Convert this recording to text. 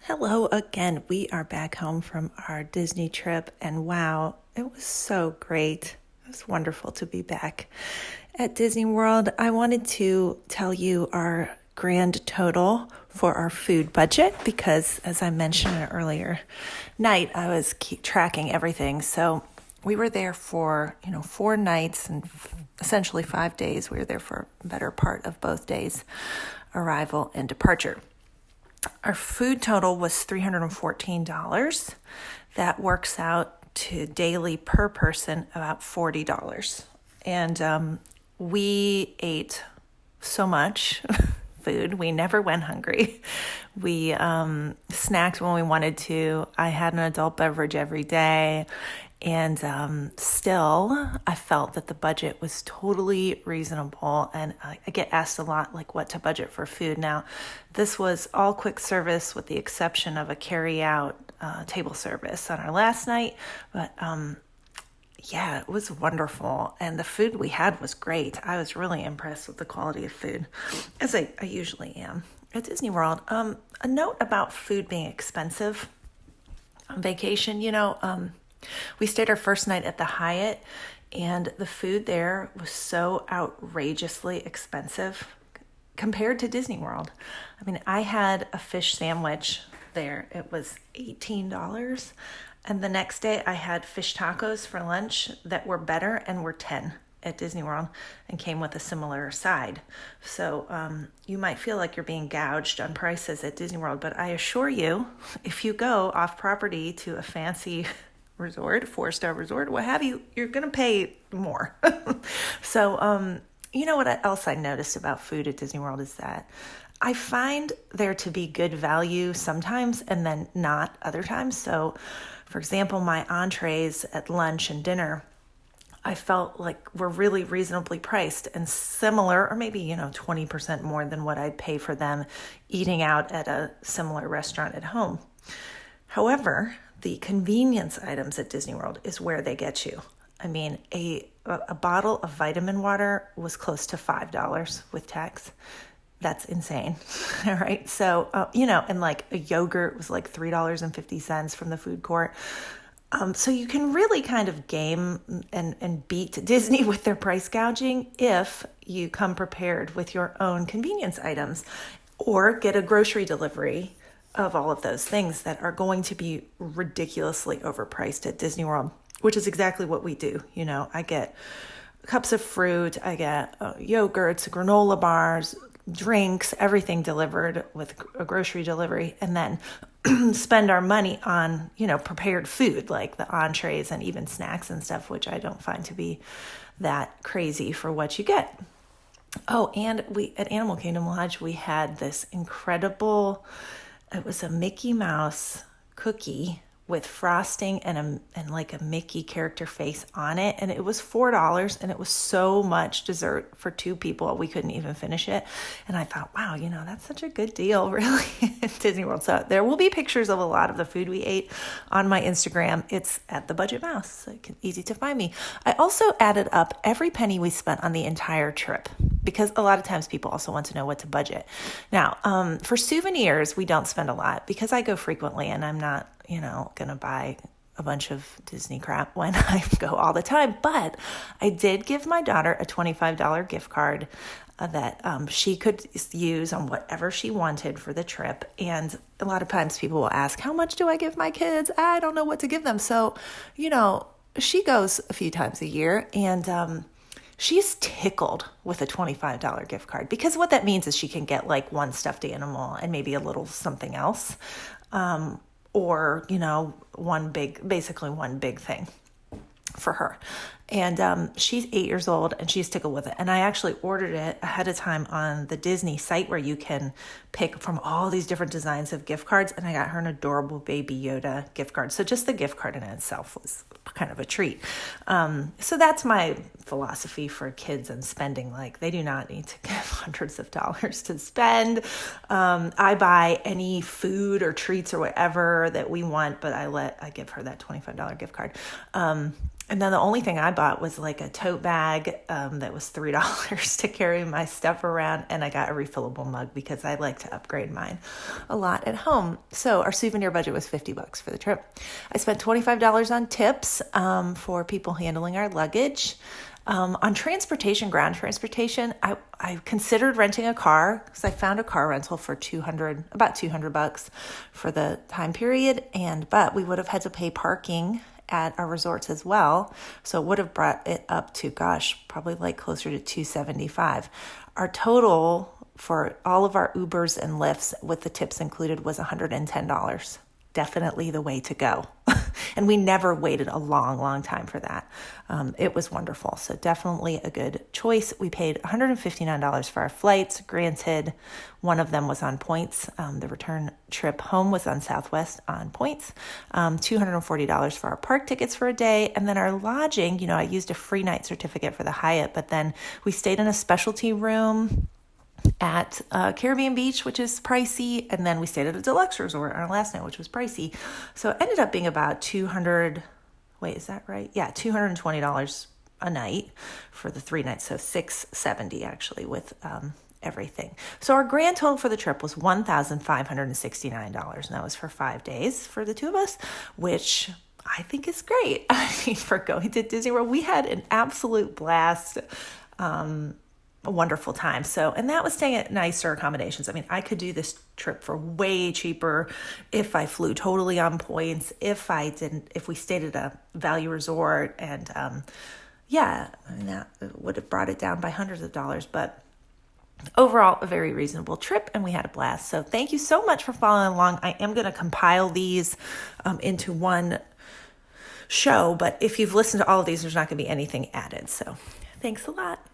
Hello again. We are back home from our Disney trip, and wow, it was so great. It was wonderful to be back at Disney World. I wanted to tell you our grand total for our food budget because, as I mentioned in an earlier night, I was tracking everything. So we were there for 4 nights and essentially 5 days. We were there for a better part of both days, arrival and departure. Our food total was $314. That works out to daily per person about $40. And we ate so much food. We never went hungry. We snacked when we wanted to. I had an adult beverage every day. And still, I felt that the budget was totally reasonable. And I get asked a lot, like, what to budget for food. Now, this was all quick service with the exception of a carry-out table service on our last night. But yeah, it was wonderful. And the food we had was great. I was really impressed with the quality of food, as I usually am at Disney World. A note about food being expensive on vacation, we stayed our first night at the Hyatt, and the food there was so outrageously expensive compared to Disney World. I mean, I had a fish sandwich there. It was $18. And the next day I had fish tacos for lunch that were better and were $10 at Disney World and came with a similar side. So you might feel like you're being gouged on prices at Disney World, but I assure you, if you go off property to a fancy resort, 4-star resort, what have you, you're going to pay more. So, what else I noticed about food at Disney World is that I find there to be good value sometimes and then not other times. So, for example, my entrees at lunch and dinner, I felt like were really reasonably priced and similar, or maybe, 20% more than what I'd pay for them eating out at a similar restaurant at home. However, the convenience items at Disney World is where they get you. I mean, a bottle of vitamin water was close to $5 with tax. That's insane. All right. So, and like a yogurt was like $3.50 from the food court. So you can really kind of game and beat Disney with their price gouging if you come prepared with your own convenience items or get a grocery delivery of all of those things that are going to be ridiculously overpriced at Disney World, which is exactly what we do. I get cups of fruit, I get yogurts, granola bars, drinks, everything delivered with a grocery delivery, and then spend our money on, prepared food like the entrees and even snacks and stuff, which I don't find to be that crazy for what you get. Oh, and at Animal Kingdom Lodge, we had this incredible, it was a Mickey Mouse cookie with frosting and like a Mickey character face on it. And it was $4 and it was so much dessert for 2 people. We couldn't even finish it. And I thought, wow, that's such a good deal, really, at Disney World. So there will be pictures of a lot of the food we ate on my Instagram. It's at The Budget Mouse, so easy to find me. I also added up every penny we spent on the entire trip, because a lot of times people also want to know what to budget. Now, for souvenirs, we don't spend a lot because I go frequently and I'm not, going to buy a bunch of Disney crap when I go all the time. But I did give my daughter a $25 gift card that she could use on whatever she wanted for the trip. And a lot of times people will ask, how much do I give my kids? I don't know what to give them. So, she goes a few times a year and she's tickled with a $25 gift card, because what that means is she can get like one stuffed animal and maybe a little something else. Or, one big thing for her. And she's 8 years old and she's tickled with it. And I actually ordered it ahead of time on the Disney site where you can pick from all these different designs of gift cards. And I got her an adorable Baby Yoda gift card. So just the gift card in itself was kind of a treat. So that's my philosophy for kids and spending. Like, they do not need to give hundreds of dollars to spend. I buy any food or treats or whatever that we want, but I give her that $25 gift card. And then the only thing I bought was like a tote bag that was $3 to carry my stuff around, and I got a refillable mug because I like to upgrade mine a lot at home. So our souvenir budget was $50 for the trip. I spent $25 on tips for people handling our luggage. On transportation, ground transportation, I considered renting a car because I found a car rental for about $200 for the time period, but we would have had to pay parking at our resorts as well. So it would have brought it up to, probably like closer to $275. Our total for all of our Ubers and Lyfts with the tips included was $110. Definitely the way to go. And we never waited a long, long time for that. It was wonderful. So definitely a good choice. We paid $159 for our flights. Granted, one of them was on points. The return trip home was on Southwest on points. $240 for our park tickets for a day. And then our lodging, I used a free night certificate for the Hyatt, but then we stayed in a specialty room at Caribbean Beach, which is pricey, and then we stayed at a deluxe resort on our last night, which was pricey. So it ended up being about $220 a night for the 3 nights, so $670 actually with everything. So our grand total for the trip was $1,569, and that was for 5 days for the two of us, which I think is great. I mean, for going to Disney World, we had an absolute blast. A wonderful time. And that was staying at nicer accommodations. I mean, I could do this trip for way cheaper if I flew totally on points, if we stayed at a value resort, and that would have brought it down by hundreds of dollars, but overall, a very reasonable trip, and we had a blast. So thank you so much for following along. I am going to compile these into one show, but if you've listened to all of these, there's not going to be anything added. So thanks a lot.